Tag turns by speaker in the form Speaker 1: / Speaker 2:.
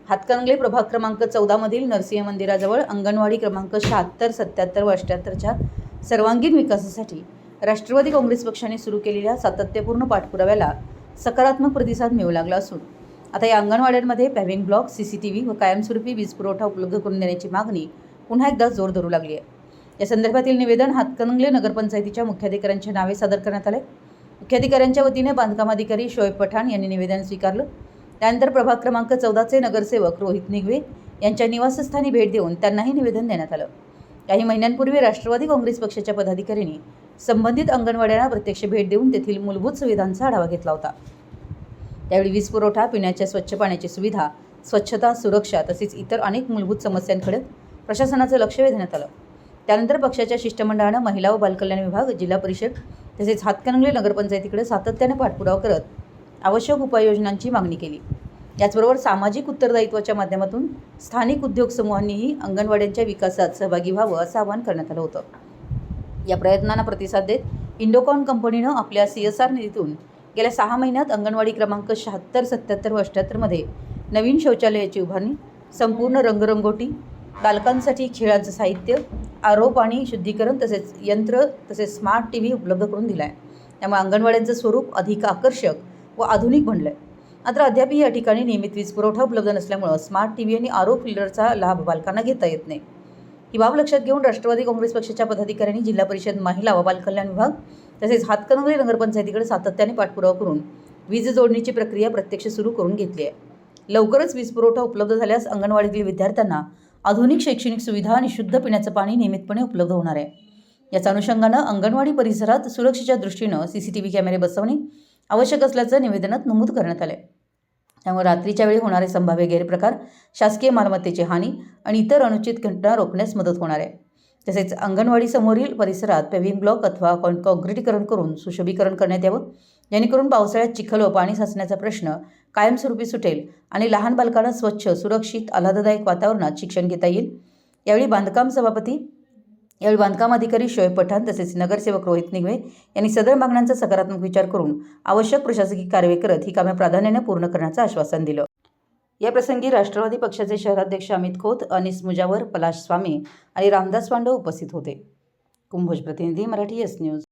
Speaker 1: हातकणंगले प्रभाग क्रमांक 14 मधील नरसिंह मंदिराजवळ अंगणवाडी क्रमांक 76, 77 व 78च्या सर्वांगीण विकासासाठी राष्ट्रवादी काँग्रेस पक्षाने सुरू केलेल्या सातत्यपूर्ण पाठपुराव्याला सकारात्मक प्रतिसाद मिळू लागला असून आता या अंगणवाड्यांमध्ये पॅव्हिंग ब्लॉक, CCTV व कायमस्वरूपी वीज पुरवठा उपलब्ध करून देण्याची मागणी पुन्हा एकदा जोर धरू लागली आहे। या संदर्भातील निवेदन हातकणंगले नगरपंचायतीच्या मुख्याधिकाऱ्यांच्या नावे सादर करण्यात आले। मुख्याधिकाऱ्यांच्या वतीने बांधकाम अधिकारी शोएब पठाण यांनी निवेदन स्वीकारलं। त्यानंतर प्रभाग क्रमांक 14चे नगरसेवक रोहित निगवे यांच्या निवासस्थानी भेट देऊन त्यांनाही निवेदन देण्यात आलं। काही महिन्यांपूर्वी राष्ट्रवादी काँग्रेस पक्षाच्या पदाधिकाऱ्यांनी संबंधित अंगणवाड्यांना प्रत्यक्ष भेट देऊन तेथील मूलभूत सुविधांचा आढावा घेतला होता। त्यावेळी वीज पुरवठा, पिण्याच्या स्वच्छ पाण्याची सुविधा, स्वच्छता, सुरक्षा तसेच इतर अनेक मूलभूत समस्यांकडे प्रशासनाचं लक्ष वेधण्यात आलं। त्यानंतर पक्षाच्या शिष्टमंडळानं महिला व बालकल्याण विभाग, जिल्हा परिषद तसेच हातकणंगले नगरपंचायतीकडे सातत्याने पाठपुरावा करत आवश्यक उपाययोजनांची मागणी केली। याचबरोबर सामाजिक उत्तरदायित्वाच्या माध्यमातून स्थानिक उद्योग समूहांनीही अंगणवाड्यांच्या विकासात सहभागी व्हावं असं आवाहन करण्यात आलं होतं। या प्रयत्नांना प्रतिसाद देत इंडोकॉन कंपनीनं आपल्या CSR निधीतून गेल्या 6 महिन्यात अंगणवाडी क्रमांक 76, 77 व 78 मध्ये नवीन शौचालयाची उभारणी, संपूर्ण रंगरंगोटी, बालकांसाठी खेळाचं साहित्य, आरो पाणी शुद्धीकरण तसेच यंत्र तसेच स्मार्ट TV उपलब्ध करून दिला आहे। त्यामुळे अंगणवाड्यांचं स्वरूप अधिक आकर्षक व आधुनिक बनलं आहे। मात्र अद्याप या ठिकाणी नियमित वीज पुरवठा उपलब्ध नसल्यामुळं स्मार्ट TV आणि आरो फिल्टरचा लाभ बालकांना घेता येत नाही। ही बाब लक्षात घेऊन राष्ट्रवादी काँग्रेस पक्षाच्या पदाधिकाऱ्यांनी जिल्हा परिषद, महिला व बालकल्याण विभाग तसेच हातकणंगले नगरपंचायतीकडे सातत्याने पाठपुरावा करून वीज जोडणीची प्रक्रिया प्रत्यक्ष सुरू करून घेतली आहे। लवकरच वीज पुरवठा उपलब्ध झाल्यास अंगणवाडीतील विद्यार्थ्यांना आधुनिक शैक्षणिक सुविधा आणि शुद्ध पिण्याचं पाणी नियमितपणे उपलब्ध होणार आहे। याच्या अनुषंगानं अंगणवाडी परिसरात सुरक्षेच्या दृष्टीनं CCTV कॅमेरे बसवणे आवश्यक असल्याचं निवेदनात नमूद करण्यात आले। त्यामुळे रात्रीच्या वेळी होणारे संभाव्य गैरप्रकार, शासकीय मालमत्तेची हानी आणि इतर अनुचित घटना रोखण्यास मदत होणार आहे। तसेच अंगणवाडी समोरील परिसरात पॅव्हिंग ब्लॉक अथवा काँक्रिटीकरण करून सुशोभीकरण करण्यात यावं, जेणेकरून पावसाळ्यात चिखल व पाणी साचण्याचा प्रश्न कायमस्वरूपी सुटेल आणि लहान बालकांना स्वच्छ, सुरक्षित, आल्हाददायक वातावरणात शिक्षण घेता येईल। यावेळी बांधकाम अधिकारी शोएब पठाण तसेच नगरसेवक रोहित निगवे यांनी सदर मागण्यांचा सकारात्मक विचार करून आवश्यक प्रशासकीय कारवाई करत ही कामे प्राधान्याने पूर्ण करण्याचं आश्वासन दिलं। या प्रसंगी राष्ट्रवादी पक्षाचे शहराध्यक्ष अमित खोत, अनिस मुजावर, पलाश स्वामी आणि रामदास पांडव उपस्थित होते। कुंभोज प्रतिनिधी, मराठी S न्यूज।